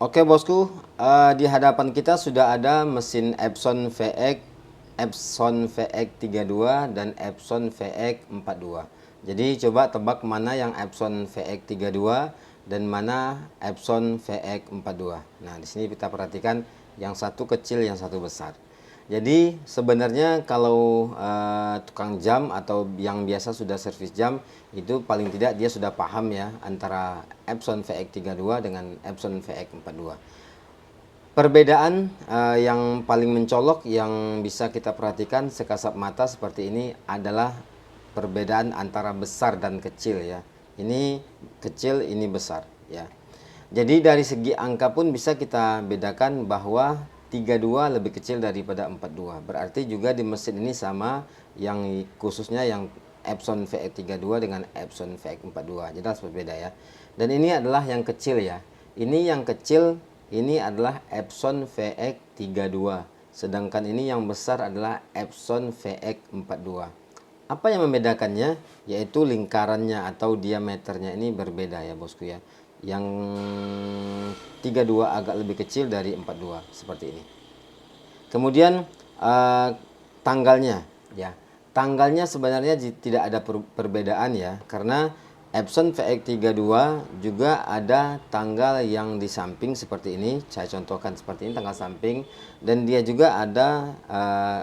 Oke bosku, di hadapan kita sudah ada mesin Epson VX 32 dan Epson VX 42. Jadi coba tebak mana yang Epson VX 32 dan mana Epson VX 42. Nah, di sini kita perhatikan yang satu kecil, yang satu besar. Jadi sebenarnya kalau tukang jam atau yang biasa sudah servis jam itu paling tidak dia sudah paham ya antara Epson VX 32 dengan Epson VX 42. Perbedaan yang paling mencolok yang bisa kita perhatikan sekasat mata seperti ini adalah perbedaan antara besar dan kecil ya. Ini kecil, ini besar ya. Jadi dari segi angka pun bisa kita bedakan bahwa 32 lebih kecil daripada 42. Berarti juga di mesin ini sama, yang khususnya yang Epson VX 32 dengan Epson VX 42. Jelas berbeda ya. Dan ini adalah yang kecil ya. Ini yang kecil, ini adalah Epson VX 32. Sedangkan ini yang besar adalah Epson VX 42. Apa yang membedakannya? Yaitu lingkarannya atau diameternya ini berbeda ya bosku ya. Yang 32 agak lebih kecil dari 42 seperti ini. Kemudian tanggalnya ya. Tanggalnya sebenarnya tidak ada perbedaan ya, karena Epson VX 32 juga ada tanggal yang di samping seperti ini. Saya contohkan seperti ini tanggal samping, dan dia juga ada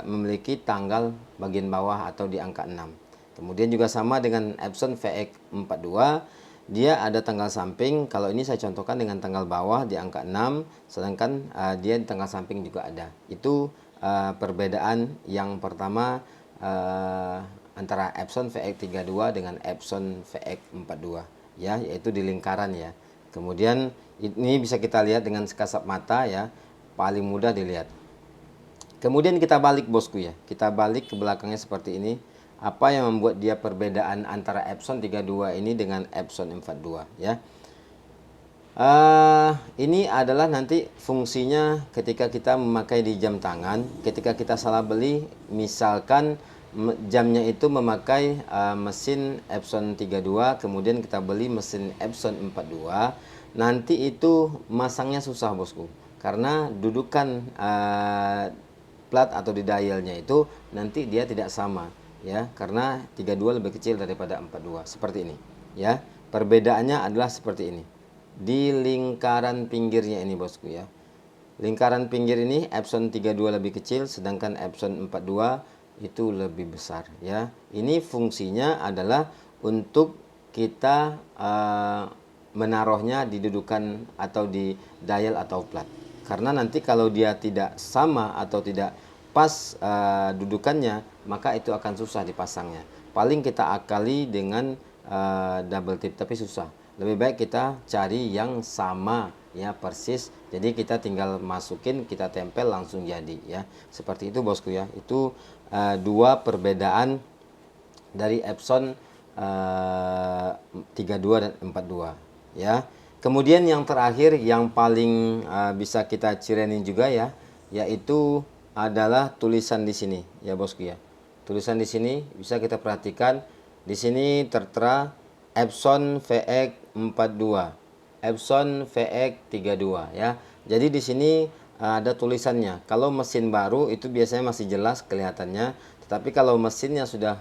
memiliki tanggal bagian bawah atau di angka 6. Kemudian juga sama dengan Epson VX 42, dia ada tanggal samping. Kalau ini saya contohkan dengan tanggal bawah di angka 6, sedangkan dia di tanggal samping juga ada. Itu perbedaan yang pertama antara Epson VX 32 dengan Epson VX 42 ya, yaitu di lingkaran ya. Kemudian ini bisa kita lihat dengan sekasat mata ya, paling mudah dilihat. Kemudian kita balik bosku ya, kita balik ke belakangnya seperti ini. Apa yang membuat dia perbedaan antara Epson 32 ini dengan Epson 42 ya. Ini adalah nanti fungsinya ketika kita memakai di jam tangan. Ketika kita salah beli, misalkan jamnya itu memakai mesin Epson 32, kemudian kita beli mesin Epson 42, nanti itu masangnya susah bosku, karena dudukan plat atau di dialnya itu nanti dia tidak sama ya, karena 32 lebih kecil daripada 42 seperti ini ya. Perbedaannya adalah seperti ini di lingkaran pinggirnya ini bosku ya. Lingkaran pinggir ini Epson 32 lebih kecil, sedangkan Epson 42 itu lebih besar ya. Ini fungsinya adalah untuk kita menaruhnya di dudukan atau di dial atau plat. Karena nanti kalau dia tidak sama atau tidak pas dudukannya, maka itu akan susah dipasangnya. Paling kita akali dengan double tip, tapi susah. Lebih baik kita cari yang sama ya, persis. Jadi kita tinggal masukin, kita tempel langsung jadi ya. Seperti itu bosku ya. Itu dua perbedaan dari Epson 32 dan 42 ya. Kemudian yang terakhir yang paling bisa kita cirenin juga ya, yaitu adalah tulisan di sini ya bosku ya. Tulisan di sini bisa kita perhatikan, di sini tertera Epson VX 42, Epson VX 32 ya. Jadi di sini ada tulisannya. Kalau mesin baru itu biasanya masih jelas kelihatannya, tetapi kalau mesinnya sudah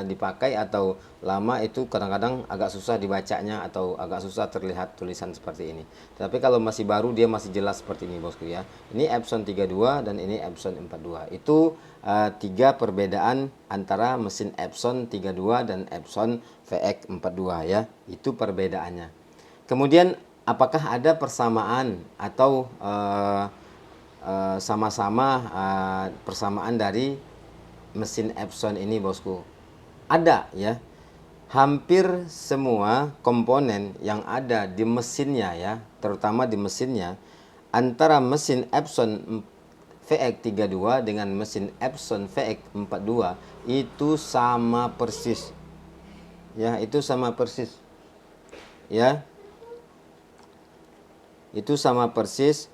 dipakai atau lama itu kadang-kadang agak susah dibacanya atau agak susah terlihat tulisan seperti ini. Tapi kalau masih baru dia masih jelas seperti ini bosku ya. Ini Epson 32 dan ini Epson 42. Itu tiga perbedaan antara mesin Epson 32 dan Epson VX 42 ya. Itu perbedaannya. Kemudian apakah ada persamaan atau sama-sama persamaan dari mesin Epson ini bosku? Ada ya. Hampir semua komponen yang ada di mesinnya ya, terutama di mesinnya, antara mesin Epson VX 32 dengan mesin Epson VX 42 itu sama persis. Ya, itu sama persis. Ya. Itu sama persis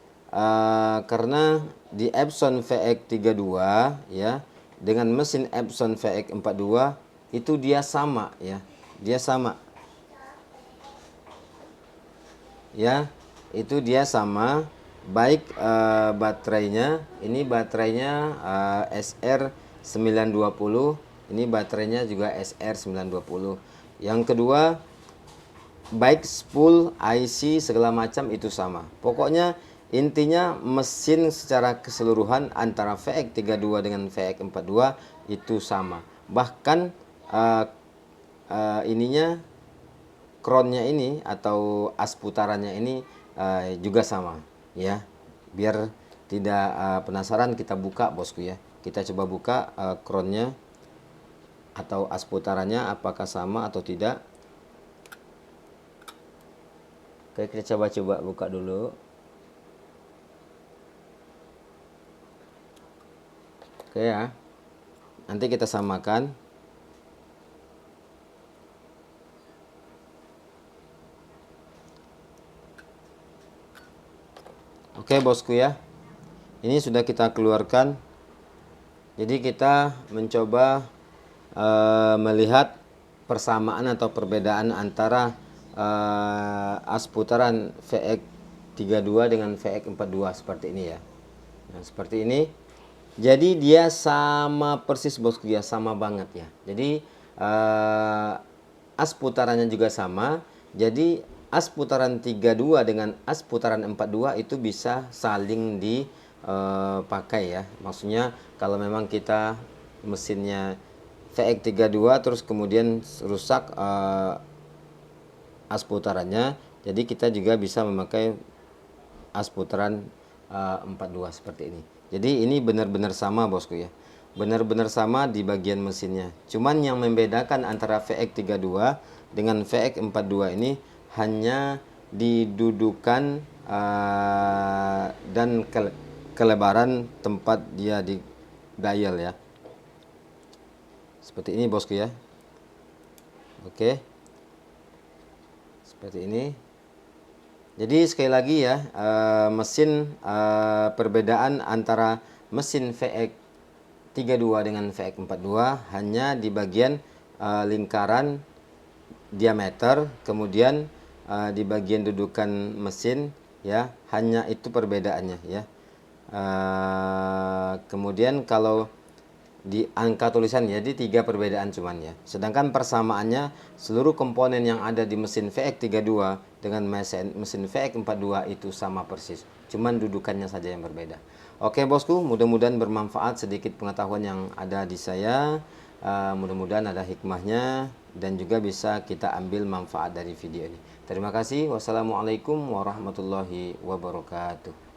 karena di Epson VX 32 ya dengan mesin Epson VX 42 itu dia sama ya. Dia sama. Ya. itu dia sama, baik baterainya, ini baterainya SR920, ini baterainya juga SR920. Yang kedua, baik spool, IC segala macam itu sama. Pokoknya intinya mesin secara keseluruhan antara VX32 dengan VX42 itu sama. Bahkan ininya, kronnya ini atau as putarannya ini juga sama ya. Biar tidak penasaran, kita buka bosku ya. Kita coba buka kronnya atau as putarannya apakah sama atau tidak. Oke, kita coba buka dulu. Oke ya. Nanti kita samakan. Oke bosku ya. Ini sudah kita keluarkan. Jadi kita mencoba melihat persamaan atau perbedaan antara as putaran VX32 dengan VX42 seperti ini ya. Nah, seperti ini. Jadi dia sama persis bosku ya, sama banget ya. Jadi as putarannya juga sama. Jadi as putaran 32 dengan as putaran 42 itu bisa saling dipakai ya. Maksudnya kalau memang kita mesinnya VX32 terus kemudian rusak as putarannya, jadi kita juga bisa memakai as putaran 42 seperti ini. Jadi ini benar-benar sama bosku ya, benar-benar sama di bagian mesinnya. Cuman yang membedakan antara VX32 dengan VX42 ini hanya didudukan dan kelebaran tempat dia di dial ya. Seperti ini bosku ya. Oke, seperti ini. Jadi sekali lagi ya, mesin perbedaan antara mesin VX32 dengan VX42 hanya di bagian lingkaran diameter, kemudian di bagian dudukan mesin ya, hanya itu perbedaannya ya. Kemudian kalau di angka tulisan ya, di 3 perbedaan cuman ya. Sedangkan persamaannya seluruh komponen yang ada di mesin VX32 dengan mesin VX42 itu sama persis. Cuman dudukannya saja yang berbeda. Oke bosku, mudah-mudahan bermanfaat sedikit pengetahuan yang ada di saya. Mudah-mudahan ada hikmahnya dan juga bisa kita ambil manfaat dari video ini. Terima kasih. Wassalamualaikum warahmatullahi wabarakatuh.